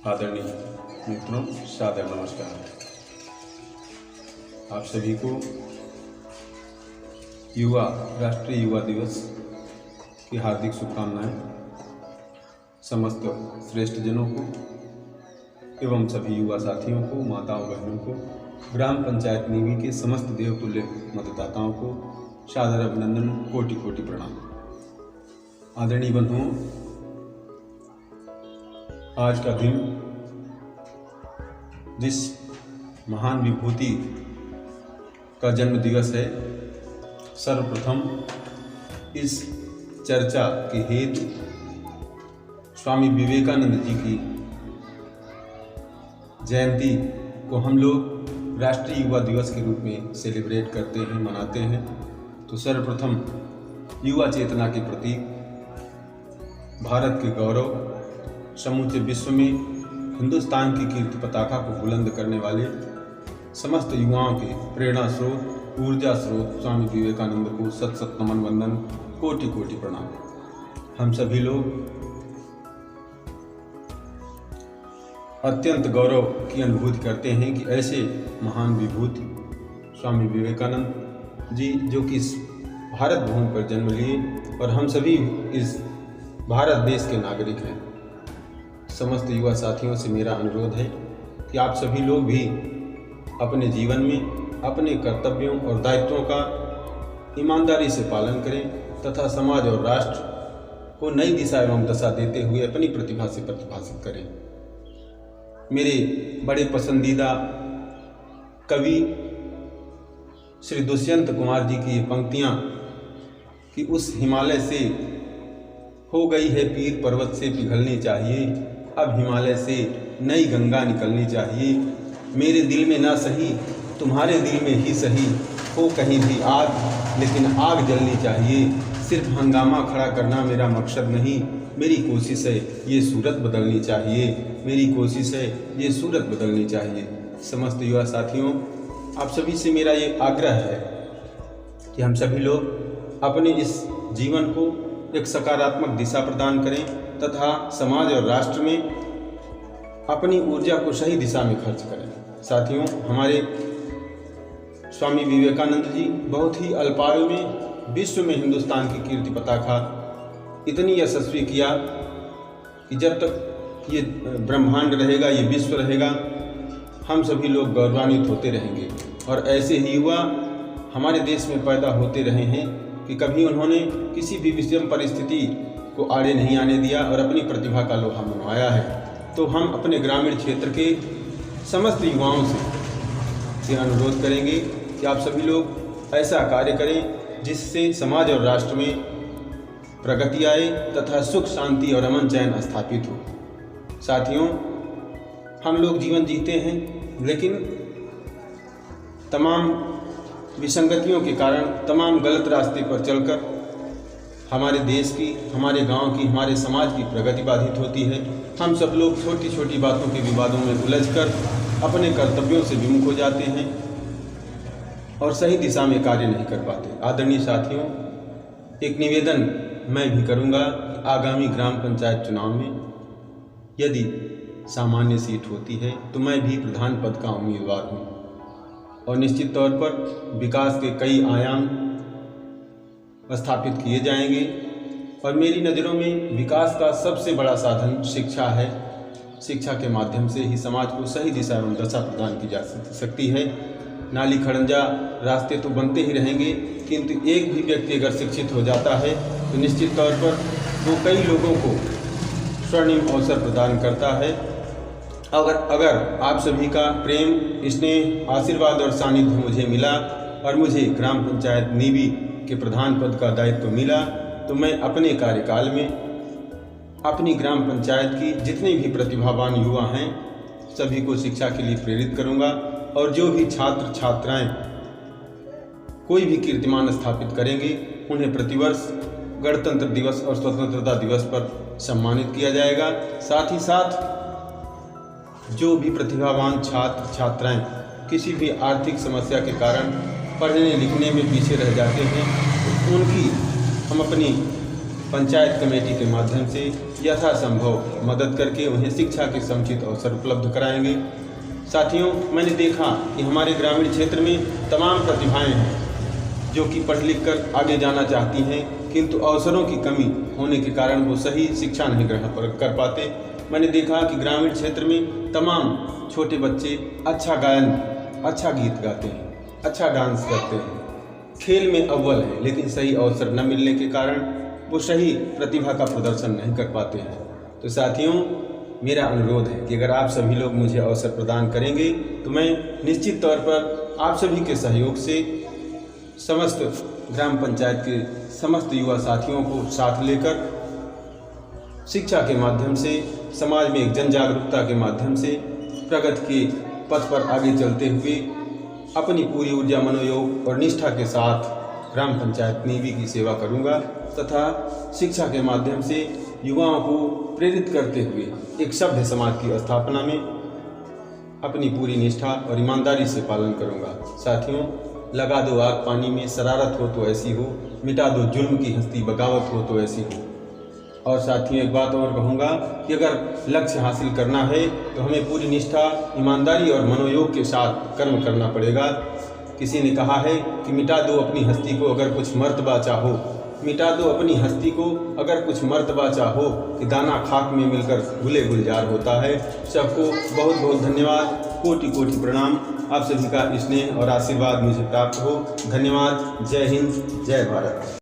आदरणीय मित्रों, सादर नमस्कार। आप सभी को राष्ट्रीय युवा दिवस की हार्दिक शुभकामनाएं। समस्त श्रेष्ठ जनों को एवं सभी युवा साथियों को, माताओं बहनों को, ग्राम पंचायत नीवी के समस्त देवतुल्य मतदाताओं को सादर अभिनंदन, कोटि कोटि प्रणाम। आदरणीय बंधुओं, आज का दिन जिस महान विभूति का जन्म दिवस है, सर्वप्रथम इस चर्चा के हेतु स्वामी विवेकानंद जी की जयंती को हम लोग राष्ट्रीय युवा दिवस के रूप में सेलिब्रेट करते हैं, मनाते हैं। तो सर्वप्रथम युवा चेतना के प्रतीक, भारत के गौरव, समूचे विश्व में हिंदुस्तान की कीर्ति पताका को बुलंद करने वाले समस्त युवाओं के प्रेरणा स्रोत, ऊर्जा स्रोत स्वामी विवेकानंद को सत सत नमन वंदन, कोटि कोटि प्रणाम। हम सभी लोग अत्यंत गौरव की अनुभूति करते हैं कि ऐसे महान विभूति स्वामी विवेकानंद जी, जो कि इस भारत भूमि पर जन्म लिए और हम सभी इस भारत देश के नागरिक हैं। समस्त युवा साथियों से मेरा अनुरोध है कि आप सभी लोग भी अपने जीवन में अपने कर्तव्यों और दायित्वों का ईमानदारी से पालन करें तथा समाज और राष्ट्र को नई दिशा एवं दशा देते हुए अपनी प्रतिभा से प्रतिभाषित करें। मेरे बड़े पसंदीदा कवि श्री दुष्यंत कुमार जी की ये पंक्तियाँ कि उस हिमालय से हो गई है पीर, पर्वत से पिघलनी चाहिए, अब हिमालय से नई गंगा निकलनी चाहिए। मेरे दिल में ना सही, तुम्हारे दिल में ही सही, हो कहीं भी आग, लेकिन आग जलनी चाहिए। सिर्फ हंगामा खड़ा करना मेरा मकसद नहीं, मेरी कोशिश है ये सूरत बदलनी चाहिए, मेरी कोशिश है ये सूरत बदलनी चाहिए। समस्त युवा साथियों, आप सभी से मेरा ये आग्रह है कि हम सभी लोग अपने इस जीवन को एक सकारात्मक दिशा प्रदान करें तथा समाज और राष्ट्र में अपनी ऊर्जा को सही दिशा में खर्च करें। साथियों, हमारे स्वामी विवेकानंद जी बहुत ही अल्पायु में विश्व में हिंदुस्तान की कीर्ति पताका इतनी यशस्वी किया कि जब तक ये ब्रह्मांड रहेगा, ये विश्व रहेगा, हम सभी लोग गौरवान्वित होते रहेंगे। और ऐसे ही युवा हमारे देश में पैदा होते रहे हैं कि कभी उन्होंने किसी भी विषम परिस्थिति को आड़े नहीं आने दिया और अपनी प्रतिभा का लोहा मनवाया है। तो हम अपने ग्रामीण क्षेत्र के समस्त युवाओं से अनुरोध करेंगे कि आप सभी लोग ऐसा कार्य करें जिससे समाज और राष्ट्र में प्रगति आए तथा सुख, शांति और अमन चैन स्थापित हो। साथियों, हम लोग जीवन जीते हैं, लेकिन तमाम विसंगतियों के कारण, तमाम गलत रास्ते पर चलकर हमारे देश की, हमारे गांव की, हमारे समाज की प्रगति बाधित होती है। हम सब लोग छोटी छोटी बातों के विवादों में उलझकर अपने कर्तव्यों से विमुख हो जाते हैं और सही दिशा में कार्य नहीं कर पाते। आदरणीय साथियों, एक निवेदन मैं भी करूंगा कि आगामी ग्राम पंचायत चुनाव में यदि सामान्य सीट होती है तो मैं भी प्रधान पद का उम्मीदवार हूँ और निश्चित तौर पर विकास के कई आयाम स्थापित किए जाएंगे। और मेरी नज़रों में विकास का सबसे बड़ा साधन शिक्षा है। शिक्षा के माध्यम से ही समाज को सही दिशा एवं दशा प्रदान की जा सकती है। नाली खड़ंजा रास्ते तो बनते ही रहेंगे, किंतु एक भी व्यक्ति अगर शिक्षित हो जाता है तो निश्चित तौर पर वो कई लोगों को स्वर्णिम अवसर प्रदान करता है। अगर आप सभी का प्रेम, स्नेह, आशीर्वाद और सानिध्य मुझे मिला और मुझे ग्राम पंचायत नीवी के प्रधान पद का दायित्व मिला, तो मैं अपने कार्यकाल में अपनी ग्राम पंचायत की जितने भी प्रतिभावान युवा हैं सभी को शिक्षा के लिए प्रेरित करूंगा और जो भी छात्र छात्राएं कोई भी कीर्तिमान स्थापित करेंगे उन्हें प्रतिवर्ष गणतंत्र दिवस और स्वतंत्रता दिवस पर सम्मानित किया जाएगा। साथ ही साथ जो भी प्रतिभावान छात्र छात्राएं किसी भी आर्थिक समस्या के कारण पढ़ने लिखने में पीछे रह जाते हैं, उनकी हम अपनी पंचायत कमेटी के माध्यम से यथासंभव मदद करके उन्हें शिक्षा के समुचित अवसर उपलब्ध कराएंगे। साथियों, मैंने देखा कि हमारे ग्रामीण क्षेत्र में तमाम प्रतिभाएं हैं जो कि पढ़ लिख कर आगे जाना चाहती हैं, किंतु अवसरों की कमी होने के कारण वो सही शिक्षा नहीं ग्रहण कर पाते। मैंने देखा कि ग्रामीण क्षेत्र में तमाम छोटे बच्चे अच्छा गायन, अच्छा गीत गाते हैं, अच्छा डांस करते हैं, खेल में अव्वल हैं, लेकिन सही अवसर न मिलने के कारण वो सही प्रतिभा का प्रदर्शन नहीं कर पाते हैं। तो साथियों, मेरा अनुरोध है कि अगर आप सभी लोग मुझे अवसर प्रदान करेंगे तो मैं निश्चित तौर पर आप सभी के सहयोग से समस्त ग्राम पंचायत के समस्त युवा साथियों को साथ लेकर शिक्षा के माध्यम से, समाज में एक जन जागरूकता के माध्यम से प्रगति के पथ पर आगे चलते हुए अपनी पूरी ऊर्जा, मनोयोग और निष्ठा के साथ ग्राम पंचायत नीवी की सेवा करूंगा तथा शिक्षा के माध्यम से युवाओं को प्रेरित करते हुए एक सभ्य समाज की स्थापना में अपनी पूरी निष्ठा और ईमानदारी से पालन करूंगा। साथियों, लगा दो आग पानी में, शरारत हो तो ऐसी हो, मिटा दो जुल्म की हस्ती, बगावत हो तो ऐसी हो। और साथियों, एक बात और कहूँगा कि अगर लक्ष्य हासिल करना है तो हमें पूरी निष्ठा, ईमानदारी और मनोयोग के साथ कर्म करना पड़ेगा। किसी ने कहा है कि मिटा दो अपनी हस्ती को अगर कुछ मर्तबा चाहो, मिटा दो अपनी हस्ती को अगर कुछ मर्तबा चाहो, कि दाना खाक में मिलकर गुले गुलजार होता है। सबको बहुत बहुत धन्यवाद, कोटि कोटि प्रणाम। आप सभी का स्नेह और आशीर्वाद मुझे प्राप्त हो। धन्यवाद। जय हिंद, जय भारत।